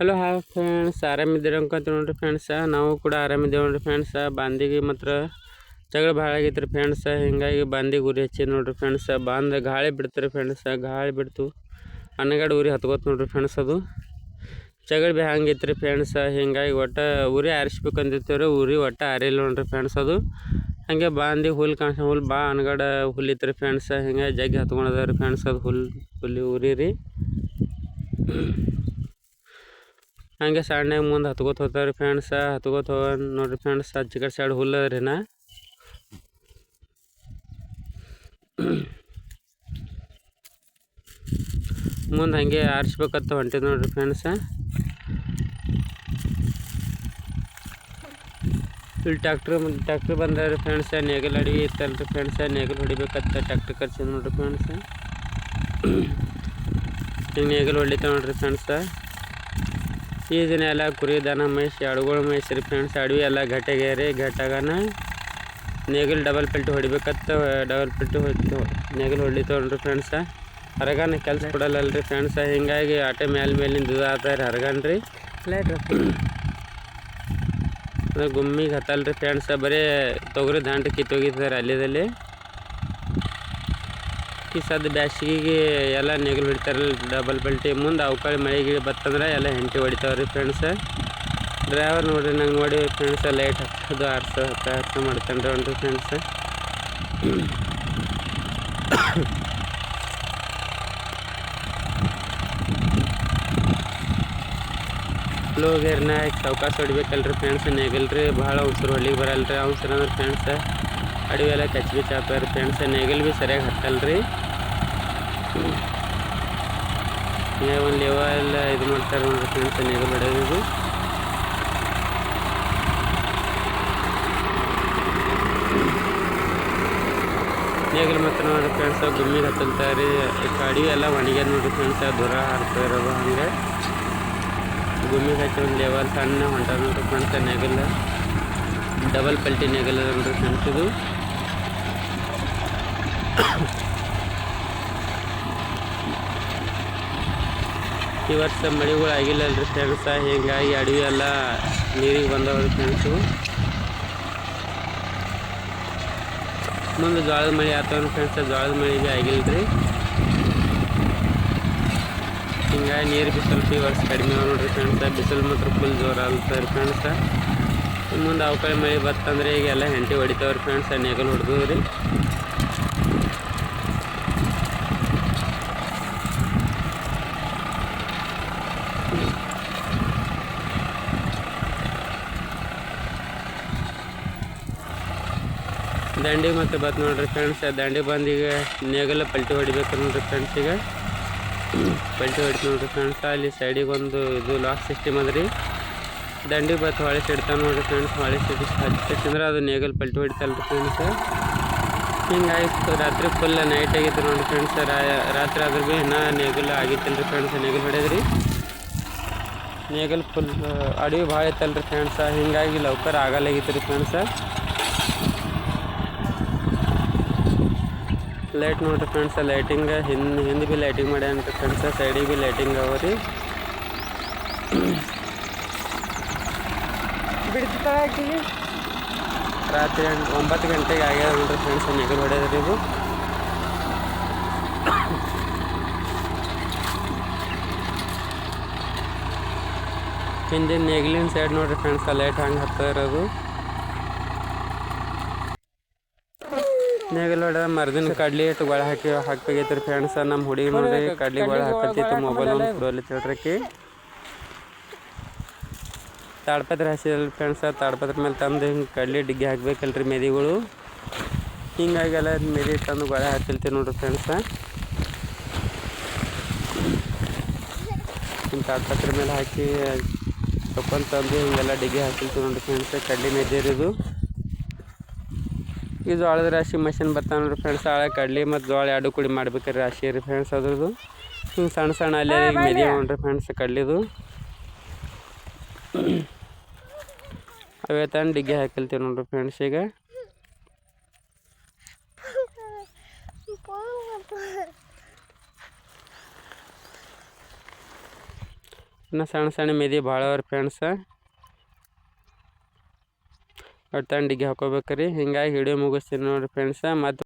Hello hi friends, ಆರಾಮಿದ್ದೀರ ಅನ್ಕೊಂತ ನೋಡ್ರಿ friends. ನಾವು ಕೂಡ ಆರಾಮಿದ್ದೇವೆ ನೋಡ್ರಿ ಫ್ರೆಂಡ್ಸ. ಬಾಂದಿಗೆ ಮಾತ್ರ ಜಗಳ ಭಾಳ ಆಗೈತೆ ರೀ ಫ್ರೆಂಡ್ಸ. ಹಿಂಗಾಗಿ ಬಾಂದಿಗೆ ಉರಿ ಹಚ್ಚಿ ನೋಡ್ರಿ ಫ್ರೆಂಡ್ಸ. ಬಾಂದ ಗಾಳಿ ಬಿಡ್ತಾರೆ ಫ್ರೆಂಡ್ಸ. ಗಾಳಿ ಬಿಡ್ತು ಅನ್ನಗಡೆ ಉರಿ ಹತ್ಕೋತ ನೋಡ್ರಿ ಫ್ರೆಂಡ್ಸ್. ಅದು ಜಗಳ ಭೀ ಹಂಗೈತೆ ರೀ ಫ್ರೆಂಡ್ಸ. ಹಿಂಗಾಗಿ ಒಟ್ಟು ಉರಿ ಆರಿಸ್ಬೇಕಂದಿರ್ತೇವ್ರಿ, ಉರಿ ಒಟ್ಟು ಆರಿಲ್ಲ ನೋಡ್ರಿ ಫ್ರೆಂಡ್ಸ್. ಅದು ಹಾಗೆ ಬಾಂದಿ ಹುಲ್ಲು ಕಾಣಿಸ್ ಹುಲ್ಲು ಬಾ ಅನ್ಗಡೆ ಹುಲ್ಲಿತ್ತು ರೀ ಫ್ರೆಂಡ್ಸ. ಹಿಂಗಾಗಿ ಜಗ್ಗಿ ಹತ್ಕೊಂಡದ ರೀ ಫ್ರೆಂಡ್ಸ್. ಅದು ಹುಲ್ಲು ಉರಿ ರೀ. ಹಂಗೆ ಸಣ್ಣಗೆ ಮುಂದೆ ಹತ್ಕೋತ ಹೋಗ್ತಾವ್ರಿ ಫ್ರೆಂಡ್ಸ. ಹತ್ಕೋತ ಹೋಗ ನೋಡ್ರಿ ಫ್ರೆಂಡ್ಸ್. ಆಚೆ ಕಡೆ ಸೈಡ್ ಹುಲ್ಲು ಅದ ರೀ ನಾ ಮುಂದೆ ಹಂಗೆ ಆರಿಸ್ಬೇಕತ್ತ ಹೊಂಟಿದ್ ನೋಡ್ರಿ ಫ್ರೆಂಡ್ಸ. ಇಲ್ಲಿ ಟ್ಯಾಕ್ಟ್ರ್ ಬಂದಾವ್ರಿ ಫ್ರೆಂಡ್ಸ. ನೇಗಲ್ ಅಡಿಗೆ ಇತ್ತಲ್ರಿ ಫ್ರೆಂಡ್ಸ. ನೇಗಲ್ ಹೊಡಿಬೇಕತ್ತ ಟ್ಯಾಕ್ಟ್ರ್ ಕರ್ಸಿದ್ ನೋಡ್ರಿ ಫ್ರೆಂಡ್ಸ. ಹಿಂಗೆ ನೇಗಲ್ ಹೊಡಿತಾವ ನೋಡ್ರಿ ಫ್ರೆಂಡ್ಸ. ಈ ದಿನ ಎಲ್ಲ ಕುರಿ ದನ ಮೇಯ್ಸಿ ಅಡುಗಳು ಮೇಯ್ಸ್ರಿ ಫ್ರೆಂಡ್ಸ್. ಅಡವಿ ಎಲ್ಲ ಘಟ್ಟಾಗ್ಯಾರಿ. ಘಟ್ಟಾಗನ ನೇಗಲ್ ಡಬಲ್ ಪಲ್ಟಿ ಹೊಡಿಬೇಕತ್ತ ಡಬಲ್ ಪಲ್ಟಿ ನೇಗಲ್ ಹೊಡಿತಾವ ನೋಡ್ರಿ ಫ್ರೆಂಡ್ಸ. ಹರಗನ ಕೆಲ್ಸ ಕೊಡಲ್ಲಲ್ರಿ ಫ್ರೆಂಡ್ಸ. ಹಿಂಗಾಗಿ ಆಟೆ ಮೇಲಿಂದ ಇದು ಆತಾರ ಹರಗನ್ ರೀ. ಅದು ಗುಮ್ಮಿಗೆ ಹತ್ತಲ್ರಿ ಫ್ರೆಂಡ್ಸ. ಬರೀ ತೊಗರಿ ದಾಂಟ ಕಿತ್ತೋಗಿದ್ದಾರೆ ಅಲ್ಲಿದಲ್ಲಿ. ಈ ಸದ್ದು ಬ್ಯಾಸಿಗೆ ಎಲ್ಲ ನೇಗಲು ಹೊಡಿತಾರಲ್ಲ ಡಬಲ್ ಪಲ್ಟಿ. ಮುಂದೆ ಅವಕಾಳಿ ಮಳೆ ಗಿಳಿ ಬತ್ತಂದ್ರೆ ಎಲ್ಲ ಹೆಂಟಿ ಹೊಡಿತಾವ್ರಿ ಫ್ರೆಂಡ್ಸ. ಡ್ರೈವರ್ ನೋಡ್ರಿ ನಂಗೆ ನೋಡಿ ಫ್ರೆಂಡ್ಸ. ಲೈಟ್ ಹತ್ತೋದು ಹರ್ಸ ಮಾಡ್ತಾನೆ ರೀ ನೋಡ್ರಿ ಫ್ರೆಂಡ್ಸ. ಲೋಗೇರ್ನಾಗ ಚೌಕಾಸ ಹೊಡಿಬೇಕಲ್ರಿ ಫ್ರೆಂಡ್ಸ್. ನೇಗಲ್ರಿ ಭಾಳ ಉಸಿರು ಹೊಲಿಗೆ ಬರಲ್ರಿ. ಅವಸರ ಅಂದ್ರೆ ಫ್ರೆಂಡ್ಸ ಅಡವಿ ಎಲ್ಲ ಕಚ್ಚಿ ಚಾಪಾರಿ ಫ್ರೆಂಡ್ಸ. ನೇಗಲ್ ಭೀ ಸರಿಯಾಗಿ ಹತ್ತಲ್ರಿ. ಒಂದು ಲೆವೆಲ್ಲ ಇದು ಮಾಡ್ತಾರೆ ನೋಡ್ರಿ ಫ್ರೆಂಡ್ಸ ನೇಗಲ್ ಹೊಡೆಯೋದು. ನೇಗಲ್ ಮಾತ್ರ ನೋಡ್ರಿ ಫ್ರೆಂಡ್ಸ ಗುಮ್ಮಿಗೆ ಹತ್ತಲ್ತಾರೆ. ಅಡವಿ ಎಲ್ಲ ಒಣಗ್ಯದ ನೋಡ್ರಿ ಫ್ರೆಂಡ್ಸ. ದೂರ ಹಾರ್ತಾ ಇರೋದು ಹಂಗೆ ಗುಮ್ಮಿಗೆ ಹಚ್ಚಿ ಒಂದು ಲೆವೆಲ್ ಸಣ್ಣ ಹೊಂಟ ನೋಡ್ರಿ ಫ್ರೆಂಡ್ಸ. ನೇಗಲ್ ಡಬಲ್ ಪಲ್ಟಿ ನೇಗಲ್ ಅದ ನೋಡ್ರಿ ಫ್ರೆಂಡ್ಸ್. ಇದು ಈ ವರ್ಷ ಮಳೆಗಳು ಆಗಿಲ್ಲಲ್ರಿ ಫ್ರೆಂಡ್ಸ. ಹೀಗಾಗಿ ಅಡವಿ ಎಲ್ಲ ನೀರಿಗೆ ಬಂದವ್ರಿ ಫ್ರೆಂಡ್ಸು. ಮುಂದೆ ಜೋಳದ ಮಳೆ ಆಗ್ತಾವ ಫ್ರೆಂಡ್ಸ. ಜೋಳದ ಮಳೆ ಭೀ ಆಗಿಲ್ಲರಿ. ಹಿಂಗಾಗಿ ನೀರು ಭೀ ಸ್ವಲ್ಪ ಈ ವರ್ಷ ಕಡಿಮೆ ಅವ ನೋಡ್ರಿ ಫ್ರೆಂಡ್ಸ. ಬಿಸಿಲು ಮಾತ್ರ ಫುಲ್ ಜೋರು ಆಗ್ತಾರೆ ಫ್ರೆಂಡ್ಸ. ಮುಂದೆ ಅವಕಾಳಿ ಮಳೆ ಬತ್ತಂದ್ರೆ ಈಗ ಎಲ್ಲ ಹೆಂಟಿ ಹೊಡಿತಾವ್ರಿ ಫ್ರೆಂಡ್ಸ. ನೇಗಲ್ ಹೊಡೆದು ರೀ. ದಂಡಿ ಮತ್ತೆ ಬತ್ ನೋಡ್ರಿ ಫ್ರೆಂಡ್ಸ್. ದಂಡಿ ಬಂದು ಈಗ ನೇಗಲ್ ಪಲ್ಟಿ ಹೊಡಿಬೇಕು ನೋಡ್ರಿ ಫ್ರೆಂಡ್ಸ್. ಈಗ ಪಲ್ಟಿ ಹೊಡಿತು ನೋಡ್ರಿ ಫ್ರೆಂಡ್ಸ್. ಅಲ್ಲಿ ಸೈಡಿಗೆ ಒಂದು ಇದು ಲಾಕ್ ಸಿಸ್ಟಮ್ ಅದ ರೀ. ದಂಡಿ ಬತ್ತು ಹೊಳೆ ಸಿಡ್ತಾನೆ ನೋಡ್ರಿ ಫ್ರೆಂಡ್ಸ್. ಹೊಳೆ ಸಿಡಿ ಹಚ್ಚಿದ್ರೆ ಅದು ನೇಗಲ್ ಪಲ್ಟಿ ಹೊಡಿತಲ್ರಿ ಫ್ರೆಂಡ್ಸ್. ಹಿಂಗಾಗಿ ರಾತ್ರಿ ಫುಲ್ ನೈಟ್ ಆಗಿತ್ತು ನೋಡ್ರಿ ಫ್ರೆಂಡ್ಸ್. ರಾತ್ರಿ ಆದ್ರೂ ಭೀ ಇನ್ನೂ ನೇಗಲ್ ಆಗಿತ್ತಲ್ರಿ ಫ್ರೆಂಡ್ಸ್. ನೇಗಲ್ ಹೊಡೆದ್ರಿ. ನೇಗಲ್ ಫುಲ್ ಅಡವಿ ಭಾಳ ಇತ್ತಲ್ರಿ ಫ್ರೆಂಡ್ಸ. ಹಿಂಗಾಗಿ ಲೌಕರ್ ಆಗಲ್ಲಾಗಿತ್ತು ರೀ ಫ್ರೆಂಡ್ಸ. ಲೈಟ್ ನೋಡ್ರಿ ಫ್ರೆಂಡ್ಸ. ಲೈಟಿಂಗ್ ಹಿಂದೆ ಭೀ ಲೈಟಿಂಗ್ ಮಾಡ್ಯಾನ್ರಿ ಫ್ರೆಂಡ್ಸ. ಸೈಡಿಗೆ ಭೀ ಲೈಟಿಂಗ್ ಅವ ರೀ. ರಾತ್ರಿ 9 ಗಂಟೆಗೆ ಆಗ್ಯಾದ ನೋಡ್ರಿ ಫ್ರೆಂಡ್ಸ್ ನೇಗಲ್ ಹೊಡೆದ್ರಿ. ಇದು ಹಿಂದಿನ ನೇಗಿಲಿನ ಸೈಡ್ ನೋಡ್ರಿ ಫ್ರೆಂಡ್ಸ್. ಲೈಟ್ ಹಂಗೆ ಹತ್ತ ಇರೋದು. ನೇಗಲ್ ಹೊಡೆದ ಮರದಿನ ಕಡ್ಲಿ ಇಟ್ಟು ಗೊಳೆ ಹಾಕ್ಬೇಕೈತ್ರಿ ಫ್ರೆಂಡ್ಸ. ನಮ್ಮ ಹುಡುಗಿ ನೋಡ್ರಿ ಕಡ್ಲಿ ಗೊಳೆ ಹಾಕತ್ತಿತ್ತು. ಮೊಬೈಲ್ ಒಂದು ಕೊಡಲಿತ್ತಲ್ರಿ. ತಾಡ್ಪತ್ರ ಹಸಿದಲ್ರಿ ಫ್ರೆಂಡ್ಸ. ತಾಡ್ಪತ್ರ ಮೇಲೆ ತಂದು ಹಿಂಗೆ ಕಡ್ಲಿ ಡಿಗ್ಗಿ ಹಾಕ್ಬೇಕಲ್ರಿ ಮೆದಿಗಳು. ಹಿಂಗಾಗೆಲ್ಲ ಮೆದಿ ತಂದು ಗೊಳೆ ಹಾಕಿಲ್ತೀವಿ ನೋಡ್ರಿ ಫ್ರೆಂಡ್ಸ. ಹಿಂಗೆ ತಾಡ್ಪತ್ರ ಮೇಲೆ ಹಾಕಿ ತಗೊಂಡು ತಂದು ಹಿಂಗೆಲ್ಲ ಡಿಗ್ಗಿ ಹಾಕಿಲ್ತೀವಿ ನೋಡ್ರಿ ಫ್ರೆಂಡ್ಸ. ಕಡ್ಲಿ ಮೆದಿರಿದು ಈ ಜೋಳದ ರಾಶಿ ಮಷಿನ್ ಬರ್ತಾವೆ ನೋಡ್ರಿ ಫ್ರೆಂಡ್ಸ್. ಹಳೆ ಕಡ್ಲಿ ಮತ್ತು ಜೋಳ ಎರಡು ಕುಡಿ ಮಾಡ್ಬೇಕ್ರಿ ರಾಶಿ ರೀ ಫ್ರೆಂಡ್ಸ್. ಅದ್ರದ್ದು ಹಿಂಗೆ ಸಣ್ಣ ಸಣ್ಣ ಅಲ್ಲಿ ಮೆದಿ ನೋಡ್ರಿ ಫ್ರೆಂಡ್ಸ್ ಕಡ್ಲಿದು. ಅವೇ ತಂದು ಡಿಗ್ಗಿ ಹಾಕಿಲ್ತೀವಿ ನೋಡ್ರಿ ಫ್ರೆಂಡ್ಸ್. ಈಗ ಇನ್ನು ಸಣ್ಣ ಸಣ್ಣ ಮೆದಿ ಭಾಳ ಅವ್ರಿ ಫ್ರೆಂಡ್ಸ. ಒಟ್ಟು ತಂಡಿಗೆ ಹಾಕೋಬೇಕ್ರಿ. ಹಿಂಗಾಗಿ ವಿಡಿಯೋ ಮುಗಿಸ್ತೀನಿ ನೋಡಿರಿ ಫ್ರೆಂಡ್ಸ. ಮತ್ತು